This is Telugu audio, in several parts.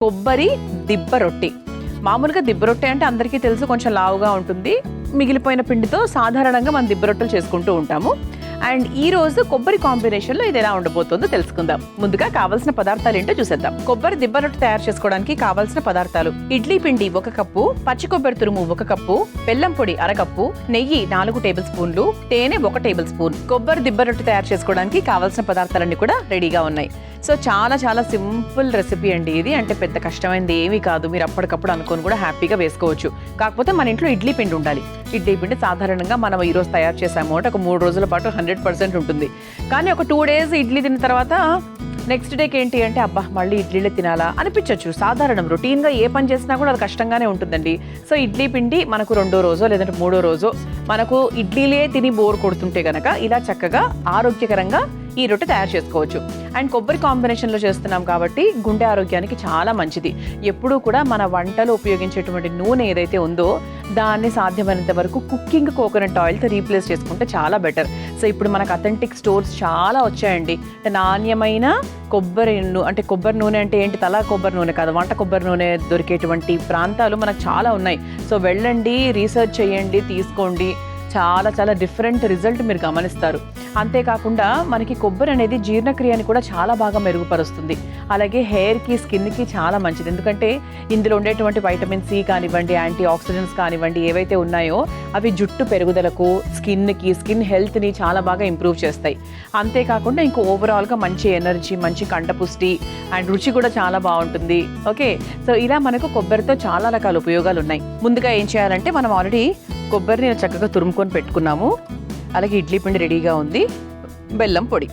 కొబ్బరి దిబ్బ రొట్టి. మామూలుగా దిబ్బ రొట్టె అంటే అందరికీ తెలుసు, కొంచెం లావుగా ఉంటుంది. మిగిలిపోయిన పిండితో సాధారణంగా మనం దిబ్బ రొట్టెలు చేసుకుంటూ ఉంటాము. అండ్ ఈ రోజు కొబ్బరి కాంబినేషన్లో ఇది ఎలా ఉండబోతుందో తెలుసుకుందాం. ముందుగా కావాల్సిన పదార్థాలు ఏంటో చూసేద్దాం. కొబ్బరి దిబ్బ రొట్టె తయారు చేసుకోవడానికి కావాల్సిన పదార్థాలు: ఇడ్లీ పిండి 1 కప్పు, పచ్చి కొబ్బరి తురుము 1 కప్పు, బెల్లం పొడి 1/2 కప్పు, నెయ్యి 4 టేబుల్ స్పూన్లు, తేనె 1 టేబుల్ స్పూన్. కొబ్బరి దిబ్బ రొట్టె తయారు చేసుకోవడానికి కావాల్సిన పదార్థాలన్నీ కూడా రెడీగా ఉన్నాయి. సో చాలా సింపుల్ రెసిపీ అండి ఇది. అంటే పెద్ద కష్టమైనది ఏమీ కాదు. మీరు అప్పటికప్పుడు అనుకొని కూడా హ్యాపీగా వేసుకోవచ్చు. కాకపోతే మన ఇంట్లో ఇడ్లీ పిండి ఉండాలి. ఇడ్లీ పిండి సాధారణంగా మనం ఈరోజు తయారు చేసాము అంటే ఒక 3 రోజుల పాటు 100% ఉంటుంది. కానీ ఒక 2 డేస్ ఇడ్లీ తిన్న తర్వాత నెక్స్ట్ డేకి ఏంటి అంటే అబ్బా మళ్ళీ ఇడ్లీలే తినాలా అనిపించవచ్చు. సాధారణం రొటీన్గా ఏ పని చేసినా కూడా అది కష్టంగానే ఉంటుందండి. సో ఇడ్లీ పిండి మనకు 2వ రోజో లేదంటే 3వ రోజో మనకు ఇడ్లీలే తిని బోర్ కొడుతుంటే గనక ఇలా చక్కగా ఆరోగ్యకరంగా ఈ రొట్టె తయారు చేసుకోవచ్చు. అండ్ కొబ్బరి కాంబినేషన్లో చేస్తున్నాం కాబట్టి గుండె ఆరోగ్యానికి చాలా మంచిది. ఎప్పుడూ కూడా మన వంటలో ఉపయోగించేటువంటి నూనె ఏదైతే ఉందో దాన్ని సాధ్యమైనంత వరకు కుకింగ్ కోకోనట్ ఆయిల్తో రీప్లేస్ చేసుకుంటే చాలా బెటర్. సో ఇప్పుడు మనకు అథెంటిక్ స్టోర్స్ చాలా వచ్చాయండి. అంటే నాణ్యమైన కొబ్బరి అంటే కొబ్బరి నూనె అంటే ఏంటి, తలా కొబ్బరి నూనె కాదు, వంట కొబ్బరి నూనె దొరికేటువంటి ప్రాంతాలు మనకు చాలా ఉన్నాయి. సో వెళ్ళండి, రీసెర్చ్ చేయండి, తీసుకోండి. చాలా డిఫరెంట్ రిజల్ట్ మీరు గమనిస్తారు. అంతేకాకుండా మనకి కొబ్బరి అనేది జీర్ణక్రియని కూడా చాలా బాగా మెరుగుపరుస్తుంది. అలాగే హెయిర్కి, స్కిన్కి చాలా మంచిది. ఎందుకంటే ఇందులో ఉండేటువంటి వైటమిన్ సి కానివ్వండి, యాంటీ ఆక్సిడెంట్స్ కానివ్వండి, ఏవైతే ఉన్నాయో అవి జుట్టు పెరుగుదలకు, స్కిన్ హెల్త్ని చాలా బాగా ఇంప్రూవ్ చేస్తాయి. అంతేకాకుండా ఇంకో ఓవరాల్గా మంచి ఎనర్జీ, మంచి కండపుష్టి అండ్ రుచి కూడా చాలా బాగుంటుంది. ఓకే, సో ఇలా మనకు కొబ్బరితో చాలా రకాల ఉపయోగాలు ఉన్నాయి. ముందుగా ఏం చేయాలంటే మనం ఆల్రెడీ కొబ్బరిని చక్కగా తురుముకొని పెట్టుకున్నాము. అలాగే ఇడ్లీ పిండి రెడీగా ఉంది, బెల్లం పొడి.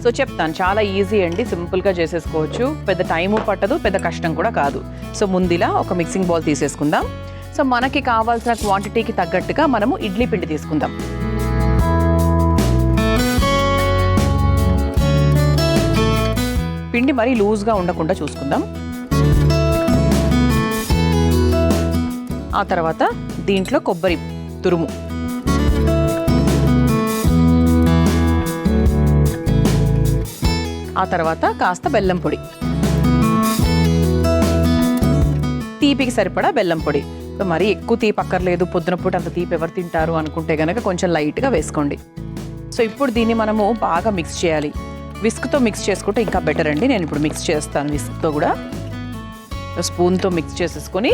సో చెప్తాను, చాలా ఈజీ అండి, సింపుల్గా చేసేసుకోవచ్చు. పెద్ద టైము పట్టదు, పెద్ద కష్టం కూడా కాదు. సో ముందులా ఒక మిక్సింగ్ బౌల్ తీసేసుకుందాం. సో మనకి కావాల్సిన క్వాంటిటీకి తగ్గట్టుగా మనము ఇడ్లీ పిండి తీసుకుందాం. పిండి మరీ లూజ్గా ఉండకుండా చూసుకుందాం. ఆ తర్వాత దీంట్లో కొబ్బరి తురుము, ఆ తర్వాత కాస్త బెల్లం పొడి, తీపికి సరిపడా బెల్లం పొడి. మరీ ఎక్కువ తీపి అక్కర్లేదు, పొద్దున పూట అంత తీపి ఎవరు తింటారు అనుకుంటే కనుక కొంచెం లైట్గా వేసుకోండి. సో ఇప్పుడు దీన్ని మనము బాగా మిక్స్ చేయాలి. విస్క్తో మిక్స్ చేసుకుంటే ఇంకా బెటర్ అండి. నేను ఇప్పుడు మిక్స్ చేస్తాను విస్క్తో కూడా. స్పూన్తో మిక్స్ చేసేసుకొని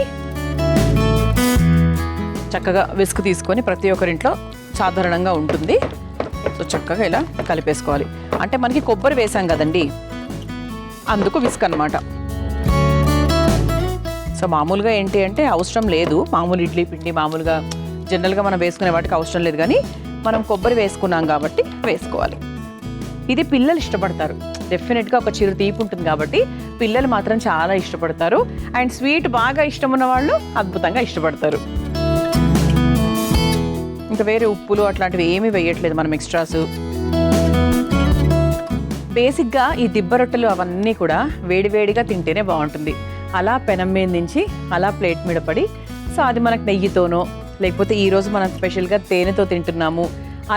చక్కగా విస్క్ తీసుకొని, ప్రతి ఒక్కరింట్లో సాధారణంగా ఉంటుంది. సో చక్కగా ఇలా కలిపేసుకోవాలి. అంటే మనకి కొబ్బరి వేసాం కదండి, అందుకు విస్క్ అన్నమాట. సో మామూలుగా ఏంటి అంటే అవసరం లేదు, మామూలు ఇడ్లీ పిండి మామూలుగా జనరల్గా మనం వేసుకునే వాటికి అవసరం లేదు. కానీ మనం కొబ్బరి వేసుకున్నాం కాబట్టి వేసుకోవాలి. ఇది పిల్లలు ఇష్టపడతారు. డెఫినెట్గా ఒక చిరు తీపి ఉంటుంది కాబట్టి పిల్లలు మాత్రం చాలా ఇష్టపడతారు. అండ్ స్వీట్ బాగా ఇష్టం ఉన్న వాళ్ళు అద్భుతంగా ఇష్టపడతారు. ఇంకా వేరే ఉప్పులు అట్లాంటివి ఏమీ వేయట్లేదు మనం ఎక్స్ట్రాస్. బేసిక్గా ఈ దిబ్బ రొట్టెలు అవన్నీ కూడా వేడివేడిగా తింటేనే బాగుంటుంది. అలా పెనం మీద నుంచి అలా ప్లేట్ మీద పడి, సో అది మనకు నెయ్యితోనో లేకపోతే ఈరోజు మనం స్పెషల్గా తేనెతో తింటున్నాము,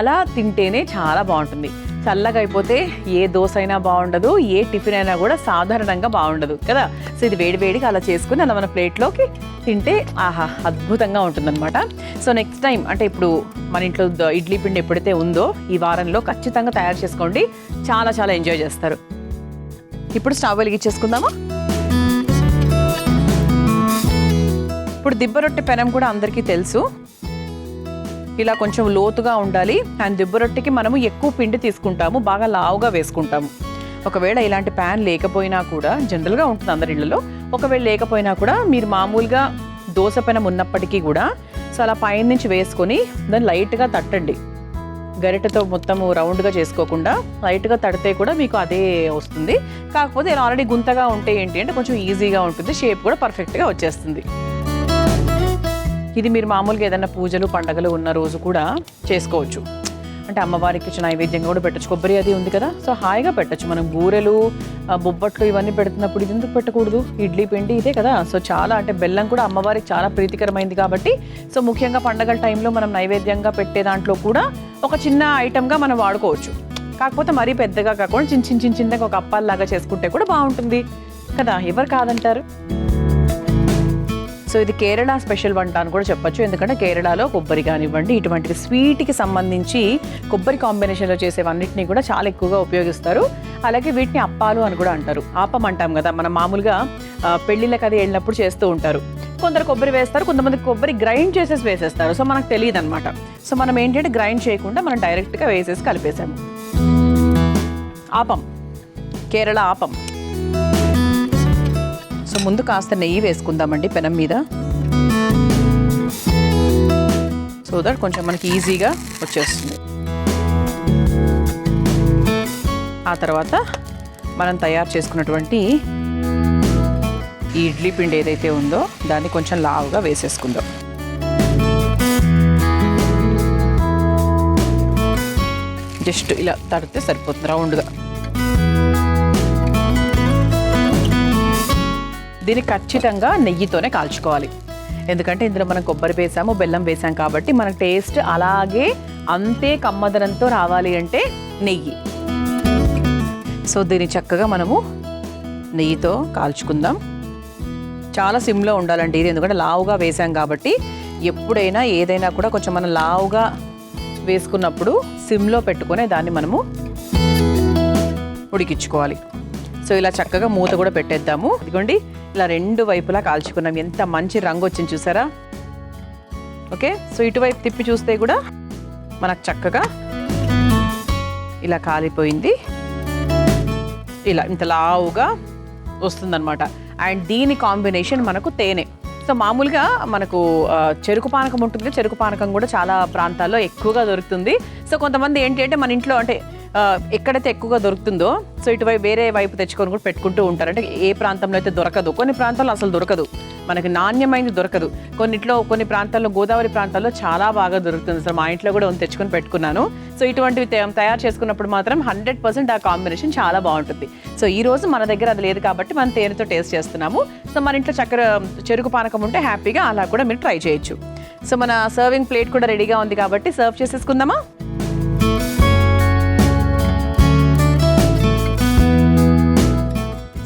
అలా తింటేనే చాలా బాగుంటుంది. చల్లగా అయిపోతే ఏ దోశ అయినా బాగుండదు, ఏ టిఫిన్ అయినా కూడా సాధారణంగా బాగుండదు కదా. సో ఇది వేడివేడిగా అలా చేసుకుని అలా మన ప్లేట్లోకి తింటే ఆహా అద్భుతంగా ఉంటుందన్నమాట. సో నెక్స్ట్ టైం అంటే ఇప్పుడు మన ఇంట్లో ఇడ్లీ పిండి ఎప్పుడైతే ఉందో ఈ వారంలో ఖచ్చితంగా తయారు చేసుకోండి. చాలా ఎంజాయ్ చేస్తారు. ఇప్పుడు స్టవ్ వెలిగించేసుకుందామా. ఇప్పుడు దిబ్బ రొట్టె పెనం కూడా అందరికీ తెలుసు, ఇలా కొంచెం లోతుగా ఉండాలి. అండ్ దిబ్బ రొట్టెకి మనము ఎక్కువ పిండి తీసుకుంటాము, బాగా లావుగా వేసుకుంటాము. ఒకవేళ ఇలాంటి ప్యాన్ లేకపోయినా కూడా, జనరల్గా ఉంటుంది అందరి ఇళ్లలో, ఒకవేళ లేకపోయినా కూడా మీరు మామూలుగా దోశ పెనం ఉన్నప్పటికీ కూడా సో అలా పైన నుంచి వేసుకొని దాన్ని లైట్గా తట్టండి. గరిటెతో మొత్తము రౌండ్గా చేసుకోకుండా లైట్గా తడితే కూడా మీకు అదే వస్తుంది. కాకపోతే ఇలా ఆల్రెడీ గుంతగా ఉంటే ఏంటి అంటే కొంచెం ఈజీగా ఉంటుంది, షేప్ కూడా పర్ఫెక్ట్గా వచ్చేస్తుంది. ఇది మీరు మామూలుగా ఏదైనా పూజలు పండగలు ఉన్న రోజు కూడా చేసుకోవచ్చు. అంటే అమ్మవారికి నైవేద్యంగా కూడా పెట్టచ్చు. కొబ్బరి అది ఉంది కదా, సో హాయిగా పెట్టచ్చు. మనం బూరెలు, బొబ్బట్లు ఇవన్నీ పెడుతున్నప్పుడు ఇది ఎందుకు పెట్టకూడదు, ఇడ్లీ పిండి ఇదే కదా. సో చాలా అంటే బెల్లం కూడా అమ్మవారికి చాలా ప్రీతికరమైంది కాబట్టి, సో ముఖ్యంగా పండగల టైంలో మనం నైవేద్యంగా పెట్టే దాంట్లో కూడా ఒక చిన్న ఐటమ్గా మనం వాడుకోవచ్చు. కాకపోతే మరీ పెద్దగా కాకుండా చిన్నగా ఒక అప్పాల్లాగా చేసుకుంటే కూడా బాగుంటుంది. కదా, ఎవరు కాదంటారు. సో ఇది కేరళ స్పెషల్ వంట అని కూడా చెప్పొచ్చు. ఎందుకంటే కేరళలో కొబ్బరి కానివ్వండి, ఇటువంటి స్వీట్కి సంబంధించి కొబ్బరి కాంబినేషన్లో చేసేవన్నిటిని కూడా చాలా ఎక్కువగా ఉపయోగిస్తారు. అలాగే వీటిని అప్పాలు అని కూడా అంటారు. ఆపం అంటాం కదా, మనం మామూలుగా పెళ్ళిళ్ళకి అది వెళ్ళినప్పుడు చేస్తూ ఉంటారు. కొందరు కొబ్బరి వేస్తారు, కొంతమంది కొబ్బరి గ్రైండ్ చేసేసి వేసేస్తారు. సో మనకు తెలియదు అనమాట. సో మనం ఏంటంటే గ్రైండ్ చేయకుండా మనం డైరెక్ట్గా వేసేసి కలిపేసాము. ఆపం, కేరళ ఆపం. సో ముందు కాస్త నెయ్యి వేసుకుందామండి పెనం మీద, సో దట్ కొంచెం మనకి ఈజీగా వచ్చేస్తుంది. ఆ తర్వాత మనం తయారు చేసుకున్నటువంటి ఈ ఇడ్లీ పిండి ఏదైతే ఉందో దాన్ని కొంచెం లావుగా వేసేసుకుందాం. జస్ట్ ఇలా తడితే సరిపోతుంది రౌండ్గా. దీన్ని ఖచ్చితంగా నెయ్యితోనే కాల్చుకోవాలి. ఎందుకంటే ఇందులో మనం కొబ్బరి వేసాము, బెల్లం వేసాం కాబట్టి మన టేస్ట్ అలాగే అంతే కమ్మదనంతో రావాలి అంటే నెయ్యి. సో దీన్ని చక్కగా మనము నెయ్యితో కాల్చుకుందాం. చాలా సిమ్లో ఉండాలండి ఇది, ఎందుకంటే లావుగా వేసాం కాబట్టి ఎప్పుడైనా ఏదైనా కూడా కొంచెం మనం లావుగా వేసుకున్నప్పుడు సిమ్లో పెట్టుకొని దాన్ని మనము ఉడికించుకోవాలి. సో ఇలా చక్కగా మూత కూడా పెట్టేద్దాము. ఇదిగోండి ఇలా రెండు వైపులా కాల్చుకున్నాం. ఎంత మంచి రంగు వచ్చింది చూసారా. ఓకే, సో ఇటువైపు తిప్పి చూస్తే కూడా మనకు చక్కగా ఇలా కాలిపోయింది. ఇలా ఇంత లావుగా వస్తుందన్నమాట. అండ్ దీని కాంబినేషన్ మనకు తేనె. సో మామూలుగా మనకు చెరుకు పానకం ఉంటుంది. చెరుకు పానకం కూడా చాలా ప్రాంతాల్లో ఎక్కువగా దొరుకుతుంది. సో కొంతమంది ఏంటి అంటే మన ఇంట్లో అంటే ఎక్కడైతే ఎక్కువగా దొరుకుతుందో సో ఇటువైపు వేరే వైపు తెచ్చుకొని కూడా పెట్టుకుంటూ ఉంటారు. అంటే ఏ ప్రాంతంలో అయితే దొరకదు, కొన్ని ప్రాంతాల్లో అసలు దొరకదు, మనకి నాణ్యమైనది దొరకదు. కొన్ని ప్రాంతాల్లో, గోదావరి ప్రాంతాల్లో చాలా బాగా దొరుకుతుంది. సో మా ఇంట్లో కూడా తెచ్చుకొని పెట్టుకున్నాను. సో ఇటువంటివి తయారు చేసుకున్నప్పుడు మాత్రం 100% ఆ కాంబినేషన్ చాలా బాగుంటుంది. సో ఈ రోజు మన దగ్గర అది లేదు కాబట్టి మనం తేనెతో టేస్ట్ చేస్తున్నాము. సో మన ఇంట్లో చెరుకు పానకం ఉంటే హ్యాపీగా అలా కూడా మీరు ట్రై చేయొచ్చు. సో మన సర్వింగ్ ప్లేట్ కూడా రెడీగా ఉంది కాబట్టి సర్వ్ చేసేసుకుందామా.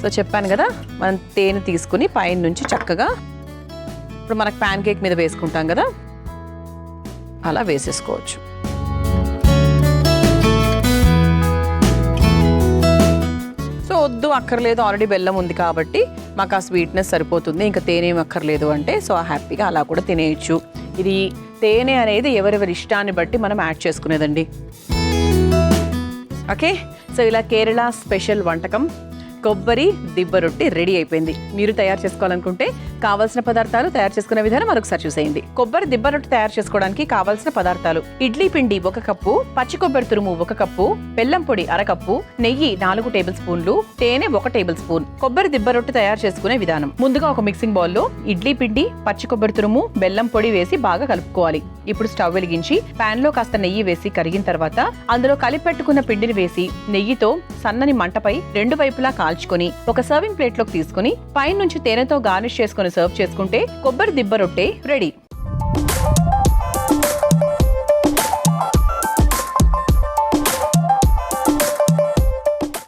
సో చెప్పాను కదా, మనం తేనె తీసుకుని పైన నుంచి చక్కగా ఇప్పుడు మనకు ప్యాన్ కేక్ మీద వేసుకుంటాం కదా అలా వేసేసుకోవచ్చు. సో వద్దు అక్కర్లేదు, ఆల్రెడీ బెల్లం ఉంది కాబట్టి మాకు ఆ స్వీట్నెస్ సరిపోతుంది, ఇంకా తేనె ఏమి అక్కర్లేదు అంటే సో హ్యాపీగా అలా కూడా తినేయచ్చు. ఇది తేనె అనేది ఎవరెవరి ఇష్టాన్ని బట్టి మనం యాడ్ చేసుకునేదండి. ఓకే, సో ఇలా కేరళ స్పెషల్ వంటకం కొబ్బరి దిబ్బ రొట్టి రెడీ అయిపోయింది. మీరు తయారు చేసుకోవాలనుకుంటే కావాల్సిన పదార్థాలు, తయారు చేసుకునే విధానం మరొకసారి చూసేయండి. కొబ్బరి దిబ్బ రొట్టి తయారు చేసుకోవడానికి కావాల్సిన పదార్థాలు: ఇడ్లీ పిండి 1 కప్పు, పచ్చి కొబ్బరి తురుము 1 కప్పు, బెల్లం పొడి 1/2 కప్పు, నెయ్యి 4 టేబుల్ స్పూన్లు, తేనె 1 టేబుల్ స్పూన్. కొబ్బరి దిబ్బ రొట్టి తయారు చేసుకునే విధానం: ముందుగా ఒక మిక్సింగ్ బౌల్లో ఇడ్లీ పిండి, పచ్చి కొబ్బరి తురుము, బెల్లం పొడి వేసి బాగా కలుపుకోవాలి. ఇప్పుడు స్టవ్ వెలిగించి పాన్ లో కాస్త నెయ్యి వేసి కరిగిన తర్వాత అందులో కలిపెట్టుకున్న పిండిని వేసి నెయ్యితో సన్నని మంటపై రెండు వైపులా కాల్చుకొని ఒక సర్వింగ్ ప్లేట్ లోకి తీసుకుని పైనుంచి తేనెతో గార్నిష్ చేసుకుని సర్వ్ చేసుకుంటే కొబ్బరి దిబ్బ రొట్టె రెడీ.